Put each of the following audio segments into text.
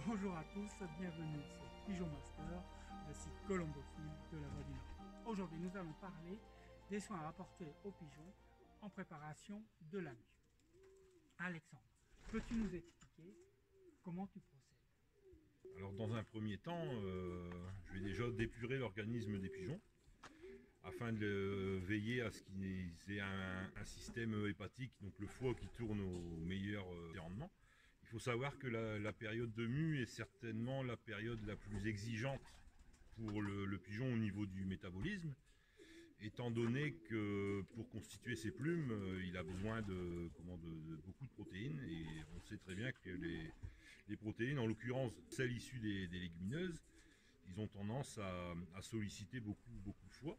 Bonjour à tous, bienvenue sur Pigeon Master, le site colombophile de la Voie du Nord. Aujourd'hui, nous allons parler des soins à apporter aux pigeons en préparation de la mue. Alexandre, peux-tu nous expliquer comment tu procèdes? Alors dans un premier temps, je vais déjà dépurer l'organisme des pigeons afin de veiller à ce qu'ils aient un système hépatique, donc le foie qui tourne au meilleur rendement. Il faut savoir que la période de mue est certainement la période la plus exigeante pour le pigeon au niveau du métabolisme, étant donné que pour constituer ses plumes, il a besoin de beaucoup de protéines, et on sait très bien que les protéines, en l'occurrence celles issues des légumineuses, ils ont tendance à solliciter beaucoup de foie.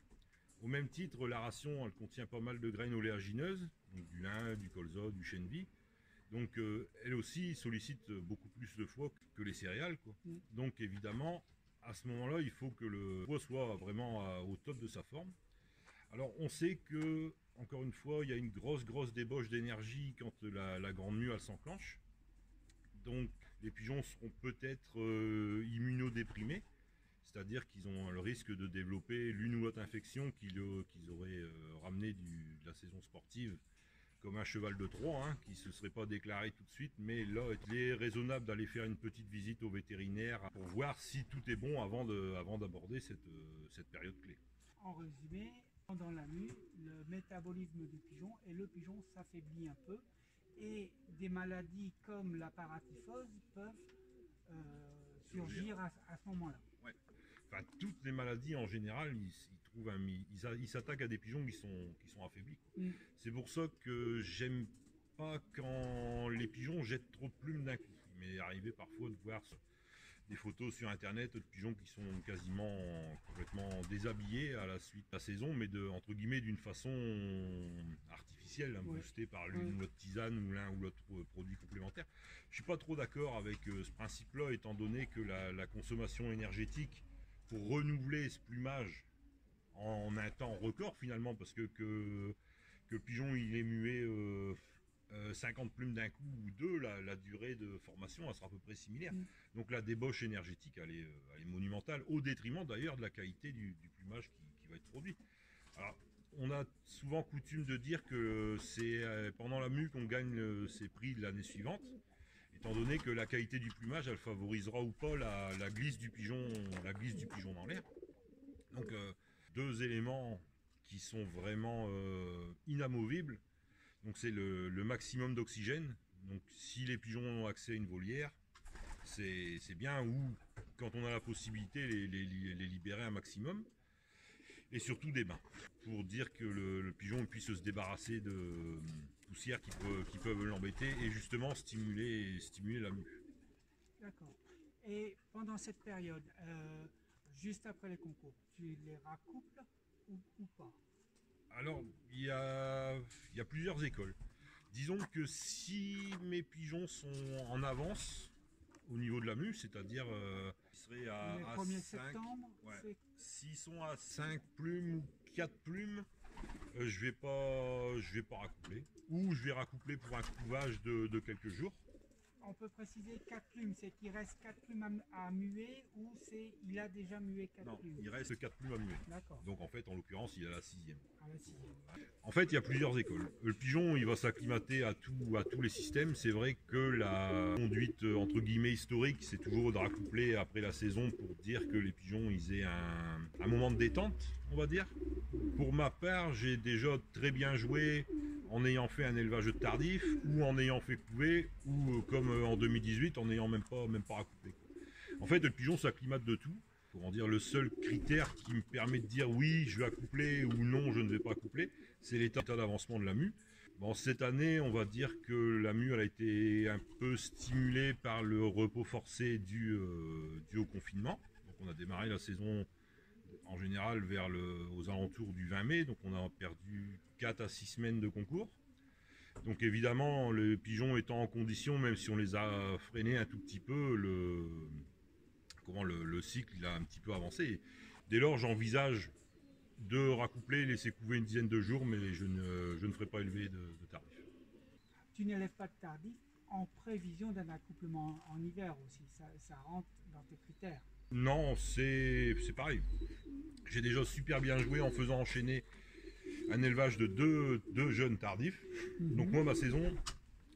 Au même titre, la ration, elle contient pas mal de graines oléagineuses, donc du lin, du colza, du chène vie. Donc elle aussi sollicite beaucoup plus de foie que les céréales, quoi. Donc évidemment, à ce moment-là, il faut que le foie soit vraiment au top de sa forme. Alors on sait que, encore une fois, il y a une grosse débauche d'énergie quand la grande mue elle s'enclenche. Donc les pigeons seront peut-être immunodéprimés, c'est-à-dire qu'ils ont le risque de développer l'une ou l'autre infection qu'ils auraient ramenée de la saison sportive, comme un cheval de Troie, hein, qui ne se serait pas déclaré tout de suite, mais là il est raisonnable d'aller faire une petite visite au vétérinaire pour voir si tout est bon avant d'aborder cette période clé. En résumé, pendant la mue, le métabolisme du pigeon et le pigeon s'affaiblit un peu et des maladies comme la paratyphose peuvent surgir à ce moment-là. Ouais. Enfin, toutes les maladies en général, ils s'attaquent à des pigeons qui sont affaiblis. C'est pour ça que j'aime pas quand les pigeons jettent trop de plumes d'un coup. Il m'est arrivé parfois de voir des photos sur internet de pigeons qui sont quasiment complètement déshabillés à la suite de la saison, mais entre guillemets d'une façon artificielle, hein, boostée par l'une ou l'autre tisane ou l'un ou l'autre produit complémentaire. Je suis pas trop d'accord avec ce principe-là, étant donné que la consommation énergétique pour renouveler ce plumage en un temps record finalement, parce que le pigeon il est muet 50 plumes d'un coup ou deux, la durée de formation elle sera à peu près similaire. Donc la débauche énergétique elle est monumentale, au détriment d'ailleurs de la qualité du plumage qui va être produit. Alors on a souvent coutume de dire que c'est pendant la mue qu'on gagne ces prix de l'année suivante, étant donné que la qualité du plumage elle favorisera ou pas la glisse du pigeon dans l'air. Donc deux éléments qui sont vraiment inamovibles. Donc c'est le maximum d'oxygène. Donc si les pigeons ont accès à une volière, c'est bien, ou quand on a la possibilité les libérer un maximum. Et surtout des bains, pour dire que le pigeon puisse se débarrasser de poussières qui peuvent l'embêter et justement stimuler la mue. D'accord. Et pendant cette période, juste après les concours, tu les raccouples ou pas? Alors, il y a plusieurs écoles. Disons que si mes pigeons sont en avance au niveau de la mue, c'est-à-dire ils seraient Le à 1er 5, septembre, ouais. S'ils sont à 5 plumes ou 4 plumes, je vais pas raccoupler. Ou je vais raccoupler pour un couvage de quelques jours. on peut préciser 4 plumes, c'est qu'il reste 4 plumes à muer ou c'est il a déjà mué 4 Non, plumes? il reste 4 plumes à muer. D'accord. Donc en fait, en l'occurrence, il est à la 6e. À la 6e. En fait, il y a plusieurs écoles. Le pigeon, il va s'acclimater à tous les systèmes. C'est vrai que la conduite, entre guillemets, historique, c'est toujours de raccoupler après la saison pour dire que les pigeons, ils aient un moment de détente, on va dire. Pour ma part, j'ai déjà très bien joué en ayant fait un élevage tardif, ou en ayant fait couver, ou comme en 2018, en n'ayant même pas raccoupé. En fait, le pigeon s'acclimate de tout. Comment dire, le seul critère qui me permet de dire oui, je vais accoupler ou non, je ne vais pas accoupler, c'est l'état d'avancement de la mue. Bon, cette année, on va dire que la mue elle a été un peu stimulée par le repos forcé dû au confinement. Donc on a démarré la saison en général aux alentours du 20 mai, donc on a perdu 4 à 6 semaines de concours. Donc évidemment, les pigeons étant en condition, même si on les a freinés un tout petit peu, le cycle il a un petit peu avancé. Dès lors, j'envisage de raccoupler, laisser couver une dizaine de jours, mais je ne ferai pas élever de tarif. Tu n'élèves pas de tardif, en prévision d'un accouplement en hiver aussi. Ça rentre dans tes critères. Non, c'est pareil. J'ai déjà super bien joué en faisant enchaîner un élevage de deux jeunes tardifs. Donc moi, ma saison,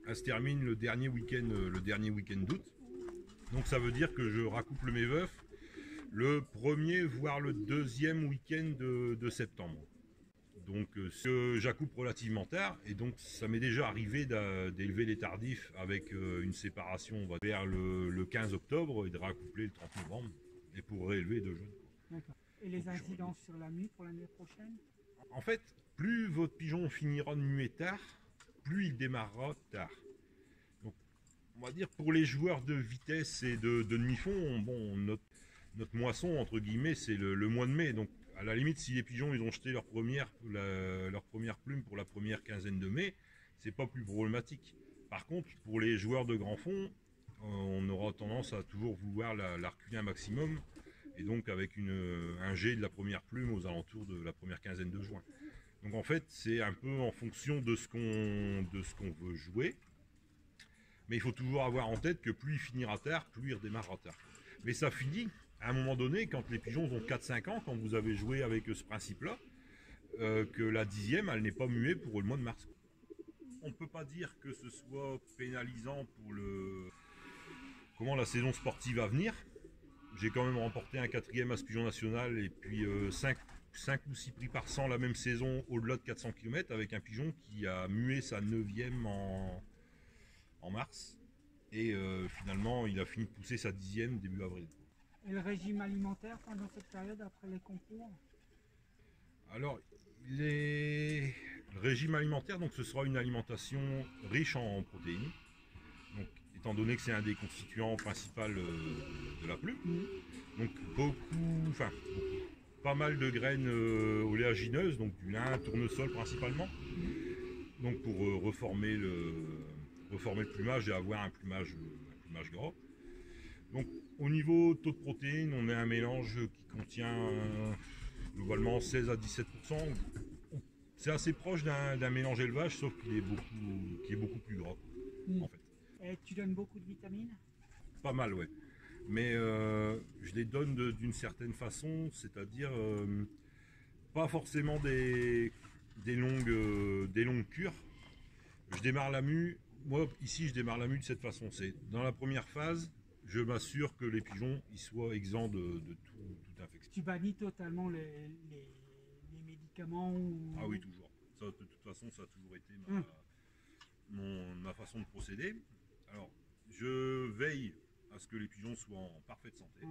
elle se termine le dernier week-end d'août. Donc ça veut dire que je raccouple mes veufs le premier, voire le deuxième week-end de septembre. Donc j'accouple relativement tard, et donc ça m'est déjà arrivé d'élever les tardifs avec une séparation vers le 15 octobre et de raccoupler le 30 novembre, et pour réélever deux jeunes. D'accord. Et les incidences sur la mue pour l'année prochaine? En fait, plus votre pigeon finira de muer tard, plus il démarrera tard. Donc, on va dire pour les joueurs de vitesse et de demi-fond, bon, notre moisson, entre guillemets, c'est le mois de mai. Donc, à la limite, si les pigeons ils ont jeté leur première plume pour la première quinzaine de mai, c'est pas plus problématique. Par contre, pour les joueurs de grand fond, on aura tendance à toujours vouloir la reculer un maximum, et donc avec un jet de la première plume aux alentours de la première quinzaine de juin. Donc en fait, c'est un peu en fonction de ce qu'on veut jouer, mais il faut toujours avoir en tête que plus il finira tard, plus il redémarrera tard. Mais ça finit à un moment donné, quand les pigeons ont 4-5 ans, quand vous avez joué avec ce principe-là, que la 10e, elle n'est pas muée pour le mois de mars. On ne peut pas dire que ce soit pénalisant pour comment la saison sportive à venir. J'ai quand même remporté un 4e As Pigeon National, et puis 5 ou 6 prix par 100 la même saison au-delà de 400 km, avec un pigeon qui a mué sa 9e en mars. Et finalement, il a fini de pousser sa 10e début avril. Et le régime alimentaire pendant cette période après les concours? Alors, le régime alimentaire, donc ce sera une alimentation riche en protéines. Donc, étant donné que c'est un des constituants principaux de la plume. Donc pas mal de graines oléagineuses, donc du lin, tournesol principalement. Donc pour reformer le plumage et avoir un plumage gras. Donc au niveau taux de protéines, on a un mélange qui contient globalement 16 à 17%. C'est assez proche d'un mélange élevage, sauf qu'il est beaucoup plus gras en fait. Et tu donnes beaucoup de vitamines? Pas mal, ouais. Mais je les donne d'une certaine façon, c'est-à-dire pas forcément des longues cures. Je démarre la mue. Moi, ici, je démarre la mue de cette façon. C'est dans la première phase, je m'assure que les pigeons ils soient exempts de toute infection. Tu bannis totalement les médicaments Ah oui, toujours. Ça, de toute façon, ça a toujours été ma façon de procéder. Alors, je veille à ce que les pigeons soient en parfaite santé.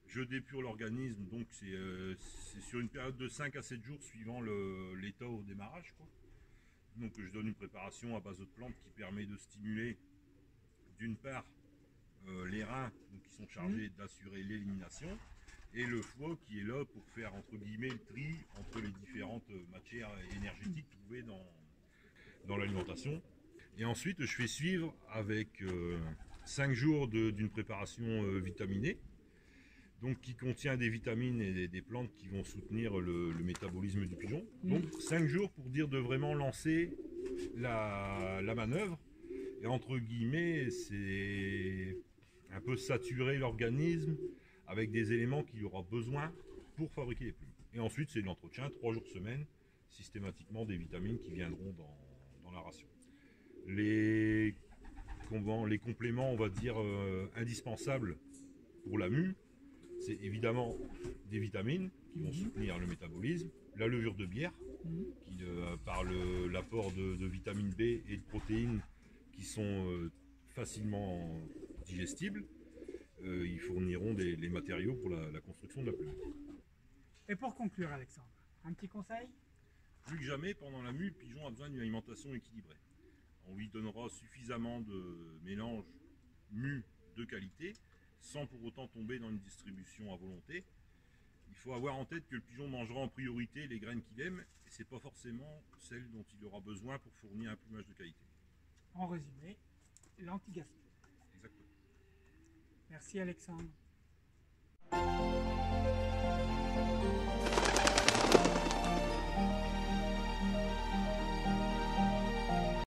Je dépure l'organisme, donc c'est sur une période de 5 à 7 jours suivant l'état au démarrage, quoi. Donc je donne une préparation à base de plantes qui permet de stimuler d'une part les reins, donc, qui sont chargés d'assurer l'élimination, et le foie qui est là pour faire entre guillemets le tri entre les différentes matières énergétiques trouvées dans l'alimentation. Et ensuite je fais suivre avec 5 jours d'une préparation vitaminée, donc qui contient des vitamines et des plantes qui vont soutenir le métabolisme du pigeon. Donc 5 jours pour dire de vraiment lancer la manœuvre, et entre guillemets c'est un peu saturer l'organisme avec des éléments qu'il aura besoin pour fabriquer les plumes. Et ensuite c'est l'entretien, 3 jours semaine, systématiquement des vitamines qui viendront dans la ration. Les compléments, on va dire, indispensables pour la mue, c'est évidemment des vitamines qui vont soutenir le métabolisme, la levure de bière, qui par l'apport de vitamine B et de protéines qui sont facilement digestibles, ils fourniront les matériaux pour la construction de la plume. Et pour conclure, Alexandre, un petit conseil? Plus que jamais, pendant la mue, le pigeon a besoin d'une alimentation équilibrée. On lui donnera suffisamment de mélange mue de qualité, sans pour autant tomber dans une distribution à volonté. Il faut avoir en tête que le pigeon mangera en priorité les graines qu'il aime, et ce n'est pas forcément celles dont il aura besoin pour fournir un plumage de qualité. En résumé, l'anti-gaspillage. Exactement. Merci Alexandre.